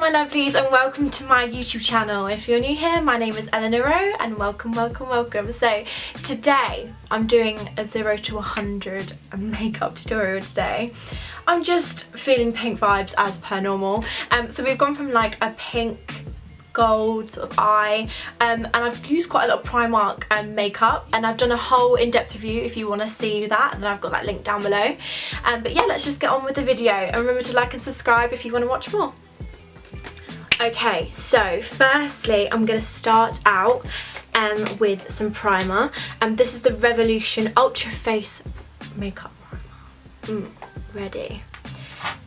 my lovelies, and welcome to my YouTube channel. If you're new here, my name is Eleanor and welcome. So today I'm doing a 0 to 100 makeup tutorial today. I'm just feeling pink vibes as per normal. So we've gone from like a pink gold sort of eye, and I've used quite a lot of Primark makeup, and I've done a whole in-depth review if you want to see that, and then I've got that link down below. But yeah, let's just get on with the video, and remember to like and subscribe if you want to watch more. Okay, so firstly I'm going to start out with some primer, and this is the Revolution Ultra Face Makeup Primer. Ready.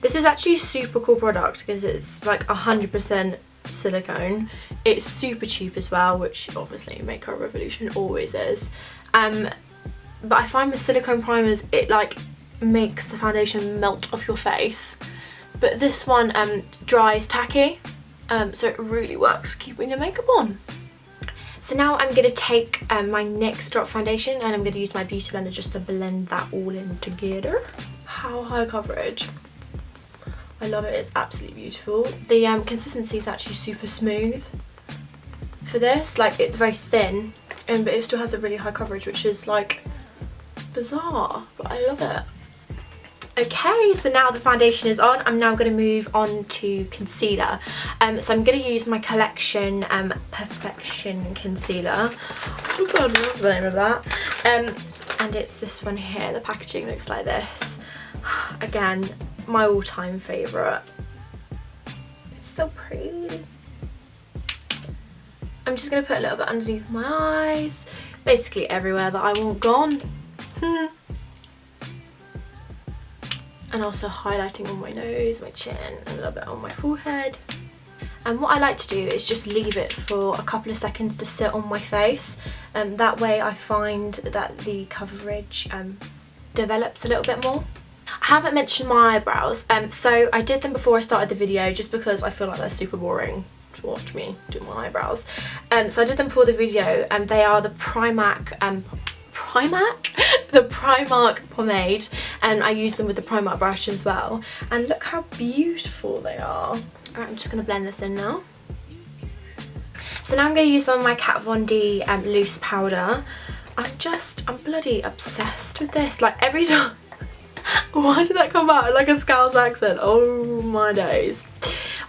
This is actually a super cool product because it's like 100% silicone. It's super cheap as well, which obviously Makeup Revolution always is. But I find with silicone primers it like makes the foundation melt off your face, but this one dries tacky, so it really works for keeping your makeup on. So now I'm going to take my NYX Drop Foundation, and I'm going to use my beauty blender just to blend that all in together. How high coverage. I love it, it's absolutely beautiful. The consistency is actually super smooth for this, like it's very thin, but it still has a really high coverage, which is like bizarre, but I love it. Okay, so now the foundation is on, I'm now going to move on to concealer. So I'm going to use my Collection Perfection Concealer. Oh god, I love the name of that. And it's this one here, the packaging looks like this. Again, my all-time favourite. It's so pretty. I'm just going to put a little bit underneath my eyes, basically everywhere that I want gone. And also highlighting on my nose, my chin, and a little bit on my forehead. And what I like to do is just leave it for a couple of seconds to sit on my face. That way I find that the coverage develops a little bit more. I haven't mentioned my eyebrows, so I did them before I started the video just because I feel like they're super boring to watch me do my eyebrows. So I did them before the video, and they are the Primark pomade, and I use them with the Primark brush as well, and look how beautiful they are. Alright, I'm just going to blend this in now. So now I'm going to use some of my Kat Von D loose powder. I'm bloody obsessed with this, like every time. Why did that come out like a Scouse accent? Oh my days.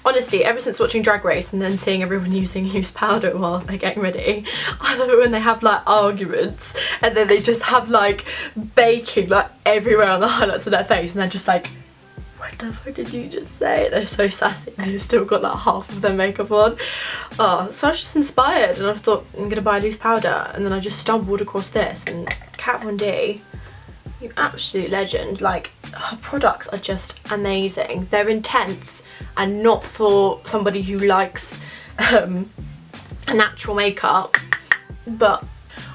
Honestly, ever since watching Drag Race and then seeing everyone using loose powder while they're getting ready, I love it when they have like arguments and then they just have like baking like everywhere on the highlights of their face, and they're just like, what the fuck did you just say? They're so sassy and they've still got like half of their makeup on. Oh, so I was just inspired, and I thought I'm gonna buy loose powder, and then I just stumbled across this, and Kat Von D, you absolute legend. Like, her products are just amazing. They're intense and not for somebody who likes natural makeup, but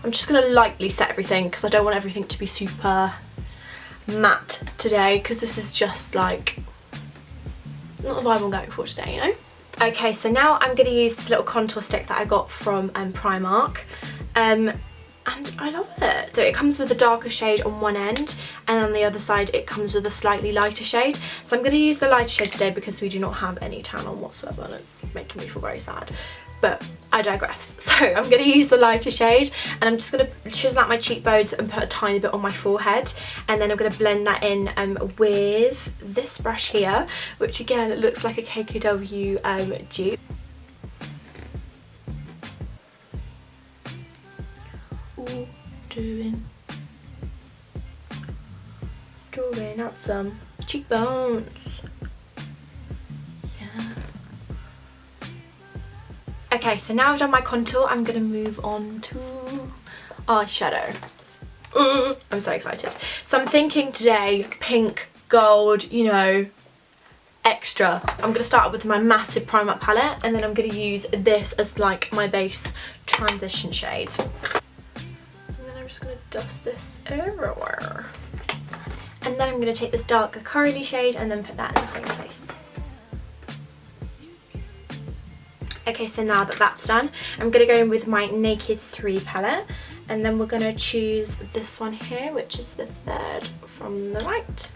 I'm just gonna lightly set everything because I don't want everything to be super matte today, because this is just like not the vibe I'm going for today, you know. Okay, so now I'm gonna use this little contour stick that I got from Primark, and I love it. So it comes with a darker shade on one end, and on the other side it comes with a slightly lighter shade. So I'm going to use the lighter shade today because we do not have any tan on whatsoever, and it's making me feel very sad. But I digress. So I'm going to use the lighter shade, and I'm just going to chisel out my cheekbones and put a tiny bit on my forehead, and then I'm going to blend that in with this brush here, which again it looks like a KKW dupe. Drawing out some cheekbones. Yeah. Okay, so now I've done my contour, I'm gonna move on to eyeshadow. I'm so excited. So I'm thinking today pink, gold, you know, extra. I'm gonna start with my massive Primark palette, and then I'm gonna use this as like my base transition shade. I'm just going to dust this everywhere. And then I'm going to take this darker curly shade and then put that in the same place. Okay, so now that that's done, I'm going to go in with my Naked 3 palette, and then we're going to choose this one here, which is the third from the right.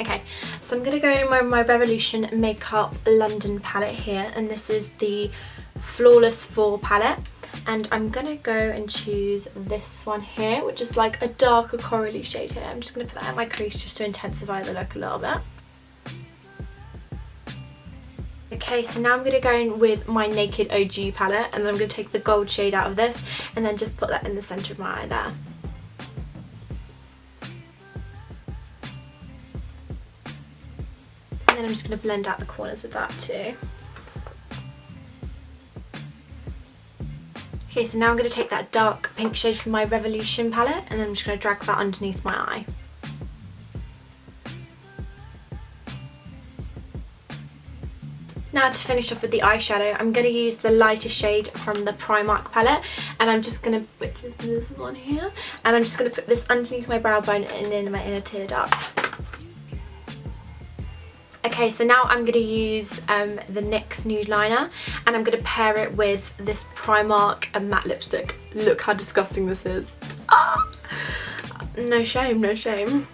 Okay, so I'm going to go in with my Revolution Makeup London palette here, and this is the Flawless 4 palette. And I'm going to go and choose this one here, which is like a darker corally shade here. I'm just going to put that in my crease just to intensify the look a little bit. Okay, so now I'm going to go in with my Naked OG palette, and then I'm going to take the gold shade out of this and then just put that in the centre of my eye there. And then I'm just going to blend out the corners of that too. Okay, so now I'm going to take that dark pink shade from my Revolution palette, and then I'm just going to drag that underneath my eye. Now to finish off with the eyeshadow, I'm going to use the lighter shade from the Primark palette, and I'm just going to, which is this one here, and I'm just going to put this underneath my brow bone and in my inner tear duct. Okay, so now I'm going to use the NYX Nude Liner, and I'm going to pair it with this Primark matte lipstick. Look how disgusting this is. Ah! No shame, no shame.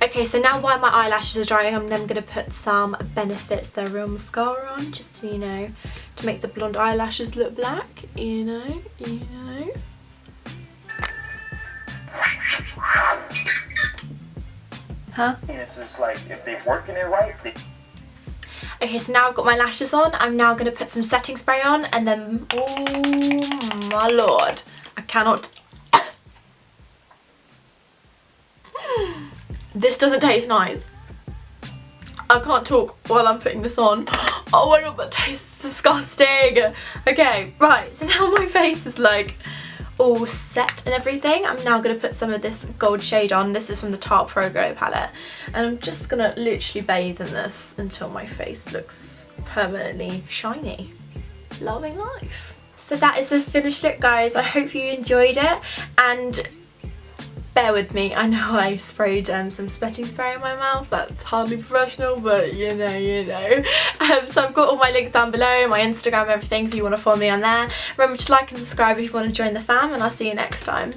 Okay, so now while my eyelashes are drying, I'm then going to put some Benefit's Their Real Mascara on, just to, you know, to make the blonde eyelashes look black, you know. Huh? It's just like, if they're working it right, Okay, so now I've got my lashes on. I'm now going to put some setting spray on, and then, oh my lord, I cannot. This doesn't taste nice. I can't talk while I'm putting this on. Oh my god, that tastes disgusting. Okay, right, so now my face is like all set and everything. I'm now going to put some of this gold shade on. This is from the Tarte Pro Glow palette, and I'm just going to literally bathe in this until my face looks permanently shiny. Loving life. So that is the finished look, guys. I hope you enjoyed it, and bear with me. I know I sprayed some setting spray in my mouth. That's hardly professional, but you know. So I've got all my links down below, my Instagram, everything, if you want to follow me on there. Remember to like and subscribe if you want to join the fam, and I'll see you next time.